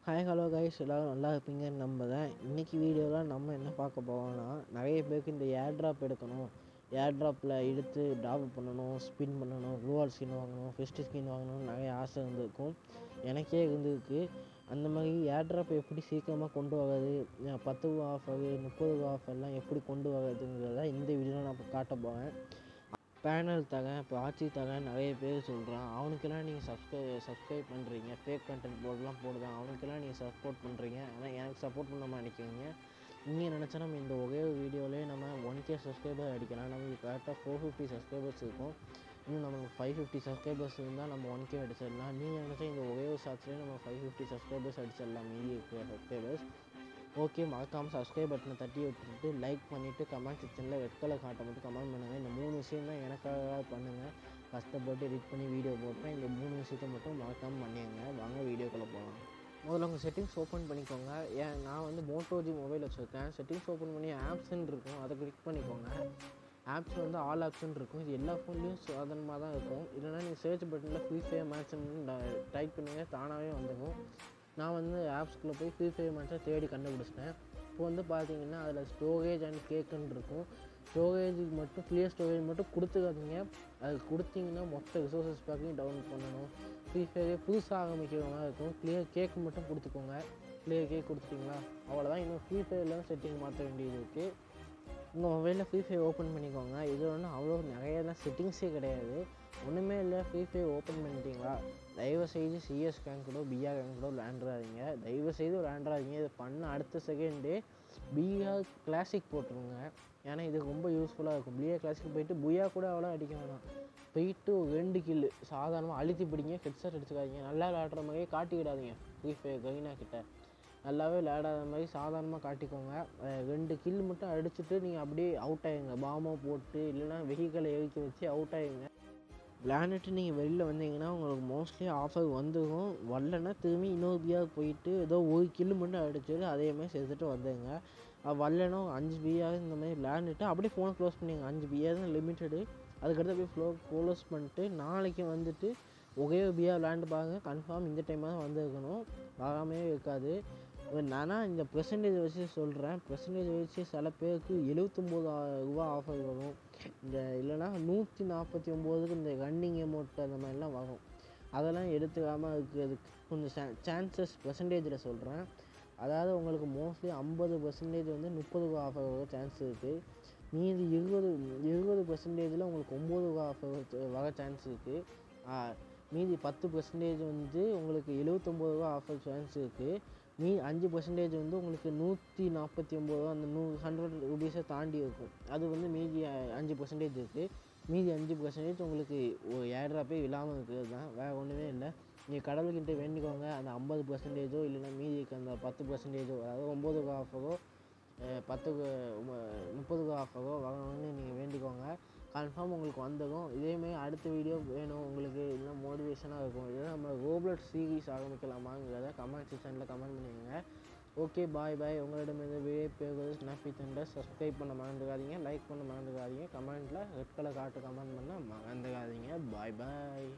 Hi hello guys, எல்லோரும் நல்லா இருப்பீங்கன்னு நம்புகிறேன். இன்றைக்கி வீடியோவில் நம்ம என்ன பார்க்க போகிறோம்னா, நிறைய பேருக்கு இந்த ஏர் ட்ராப் எடுக்கணும், ஏர் ட்ராப்பில் எடுத்து ட்ராப் பண்ணணும், ஸ்பின் பண்ணணும், க்ளூவால் ஸ்கின் வாங்கணும், ஃபெஸ்ட்டு ஸ்கின் வாங்கணும்னு நிறைய ஆசை இருந்திருக்கும். எனக்கே இருந்திருக்கு. அந்த மாதிரி ஏர் ட்ராப் எப்படி சீக்கிரமாக கொண்டு வர்றது, 10 ரூபா ஆஃபரு 30 ஆஃபர்லாம் எப்படி கொண்டு வர்றதுங்கிறத இந்த வீடியோவில் நான் காட்ட போகிறேன். பேனல் தரேன், இப்போ ஆட்சி தரேன் நிறைய பேர் சொல்கிறான். அவனுக்கெல்லாம் நீங்கள் சப்ஸ்கிரைப் பண்ணுறீங்க, ஃபேக் கண்டென்ட் போடுதான். அவனுக்கெல்லாம் நீங்கள் சப்போர்ட் பண்ணுறீங்க, ஆனால் எனக்கு சப்போர்ட் பண்ண மாட்டேங்கிறீங்க. நீங்கள் நினச்சா நம்ம இந்த ஒரே வீடியோலேயே நம்ம 1K சப்ஸ்கிரைபர் அடிக்கலாம். நமக்கு கரெக்டாக 450 சப்ஸ்கிரைபர்ஸ் இருக்கும். இன்னும் நமக்கு 550 சப்ஸ்கிரைபர்ஸ் இருந்தால் நம்ம 1K அடிச்சிடலாம். நீங்கள் நினச்சா இந்த ஒரே ஒரு ஷார்ட்ஸ்லேயே நம்ம 550 சப்ஸ்கிரைபர்ஸ் அடிச்சிடலாம், மீதி இருக்கிற சப்ஸ்கிரைபர்ஸ். ஓகே, மறக்காமல் சப்ஸ்கிரைப் பட்டனை தட்டி விட்டுட்டு லைக் பண்ணிவிட்டு கமெண்ட் செக்ஷனில் ரெட் கலர் காட்டை மட்டும் கமெண்ட் பண்ணுங்கள். இந்த 3 விஷயம் தான் எனக்காக பண்ணுங்கள். கஷ்டப்பட்டு எடிட் பண்ணி வீடியோ போட்டேன். இந்த 3 விஷயத்தை மட்டும் மறக்காமல் பண்ணிடுங்க. வாங்க வீடியோக்குள்ளே போகலாம். முதல்ல உங்கள் செட்டிங்ஸ் ஓப்பன் பண்ணிக்கோங்க. நான் வந்து Moto G மொபைல் வச்சுருக்கேன். செட்டிங்ஸ் ஓப்பன் பண்ணி ஆப்ஸ்ன்னு இருக்கும், அதை கிளிக் பண்ணிக்கோங்க. ஆப்ஸ் வந்து ஆல் ஆப்ஸ்ன்னு இருக்கும். இது எல்லா ஃபோன்லேயும் சாதாரணமாக தான் இருக்கும். இல்லைனா நீங்கள் சர்ச் பட்டனில் ஃப்ரீ ஃபயர் மேட்ச்ன்னு டைப் பண்ணுங்கள், தானாகவே வந்துடும். நான் வந்து ஆப்ஸ்குள்ளே போய் ஃப்ரீ ஃபயர் மேட்ச்சை தேடி கண்டுபிடிச்சிட்டேன். இப்போ வந்து பார்த்தீங்கன்னா அதில் ஸ்டோரேஜ் அண்ட் கேக்குன்னு இருக்கும். ஸ்டோரேஜுக்கு மட்டும் கிளியர் ஸ்டோரேஜ் மட்டும் கொடுத்துக்காதீங்க. அது கொடுத்தீங்கன்னா மொத்த ரிசோர்ஸஸ் பேக்கையும் டவுன்லோட் பண்ணணும். ஃப்ரீ ஃபயரே புதுசாக ஆரம்பிக்கிற மாதிரி இருக்கும். கிளியர் கேக் மட்டும் கொடுத்துக்கோங்க. கிளியர் கேக் கொடுத்துட்டிங்களா, அவ்வளோதான். இன்னும் ஃப்ரீ ஃபயரில் செட்டிங் மாற்ற வேண்டியது இருக்குது. உங்கள் மொபைலில் ஃப்ரீ ஃபயர் ஓப்பன் பண்ணிக்கோங்க. இது ஒன்றும் அவ்வளோ நிறையலாம் செட்டிங்ஸே கிடையாது, ஒன்றுமே இல்லை. ஃப்ரீ ஃபயர் ஓப்பன் பண்ணிட்டீங்களா, தயவுசெய்து சிஎஸ் ரேங்க் கூட பிஆர் ரேங்க் கூட விளையாண்டுறாதீங்க. தயவுசெய்து விளையாண்டுறாதீங்க. இது பண்ண அடுத்த செகண்டே பிஆர் கிளாசிக் போட்டுருங்க. ஏன்னா இது ரொம்ப யூஸ்ஃபுல்லாக இருக்கும். பிஆர் கிளாசிக் போயிட்டு புயா கூட அவ்வளோ அடிக்க வேணாம், போயிட்டு 2 கில்லு சாதாரணமாக அழுத்தி பிடிங்க. ஹெட்செட் எடுத்துக்காதீங்க. நல்லா விளையாடுற மாதிரியே காட்டிக்கிடாதீங்க. ஃப்ரீ ஃபயர் கவினா கிட்ட நல்லாவே விளையாடாத மாதிரி சாதாரணமாக காட்டிக்கோங்க. 2 கில் மட்டும் அடிச்சுட்டு நீங்கள் அப்படியே அவுட் ஆகிடுங்க. பாம்பை போட்டு இல்லைனா வெஹிக்கிளை இறக்கி வச்சு அவுட் ஆகிடுங்க. விளையாண்டுட்டு நீங்கள் வெளியில் வந்தீங்கன்னா உங்களுக்கு மோஸ்ட்லி ஆஃபர் வந்துடும். வரலன்னா திரும்பி இன்னொரு பிஆர் போயிட்டு ஏதோ 1 கில்லு மட்டும் அடிச்சுட்டு அதேமாதிரி சேர்த்துட்டு வந்துடுங்க. வரலன்னா 5 பிஆர் இந்த மாதிரி விளையாண்டுட்டு அப்படியே ஃபோனை க்ளோஸ் பண்ணிங்க. 5 பிஆர் தான் லிமிட்டடு. அதுக்கடுத்து அப்படியே க்ளோஸ் பண்ணிட்டு நாளைக்கு வந்துட்டு ஒரே பிஆர் விளையாண்டு பாருங்கள். கன்ஃபார்ம் இந்த டைமாக தான் வந்துருக்கணும், வராமே இருக்காது. நானாக இந்த பெர்சன்டேஜ் வச்சு சொல்கிறேன். பெர்சன்டேஜ் வச்சு சில பேருக்கு 79 ரூபா ஆஃபர் வரும். இந்த இல்லைனா 149க்கு இந்த ரன்னிங் அமௌண்ட் அந்த மாதிரிலாம் வரும். அதெல்லாம் எடுத்துக்காமல் இருக்கிறதுக்கு கொஞ்சம் சான்சஸ் பெர்சன்டேஜில் சொல்கிறேன். அதாவது உங்களுக்கு மோஸ்ட்லி 50% வந்து 30 ரூபா ஆஃபர் வர சான்ஸ் இருக்குது. மீதி 20% உங்களுக்கு 9 ரூபா ஆஃபர் வர சான்ஸ் இருக்குது. மீதி 10% வந்து உங்களுக்கு 79 ரூபா ஆஃபர் சான்ஸ் இருக்குது. 5% வந்து உங்களுக்கு 149 ரூபா, அந்த 100 ரூபீஸை தாண்டி இருக்கும். அது வந்து மீதி 5% இருக்குது. மீதி 5% உங்களுக்கு ஏர் ட்ராப்பே இல்லாமல் இருக்கிறது தான், வேறு ஒன்றுமே இல்லை. நீங்கள் கடவுள்கிட்ட வேண்டிக்கோங்க, அந்த 50%ஓ இல்லைனா மீதி இருக்க அந்த 10%, அதாவது 9 ரூபா ஆஃபரோ 30 ரூபா ஆஃபரோ வரணும்னு நீங்கள் வேண்டிக்கோங்க. கன்ஃபார்ம் உங்களுக்கு வந்துடும். இதேமாரி அடுத்த வீடியோ வேணும் உங்களுக்கு, இல்லைனா மோட்டிவேஷனாக இருக்கும், இல்லைனா நம்ம ரோப்ளக்ஸ் சீரீஸ் ஆரம்பிக்கலாமாங்கிறத கமெண்ட் செக்ஷனில் கமெண்ட் பண்ணிடுங்க. ஓகே, பாய் பாய். உங்களிடமிருந்து விடைபெறுவது ஸ்னாப்பி தண்டர். சப்ஸ்கிரைப் பண்ண மறந்துடாதீங்க, லைக் பண்ண மறந்துடாதீங்க, கமெண்ட்டில் ரெட் கலர் காட்டு கமெண்ட் பண்ண மறந்துடாதீங்க. பாய் பாய்.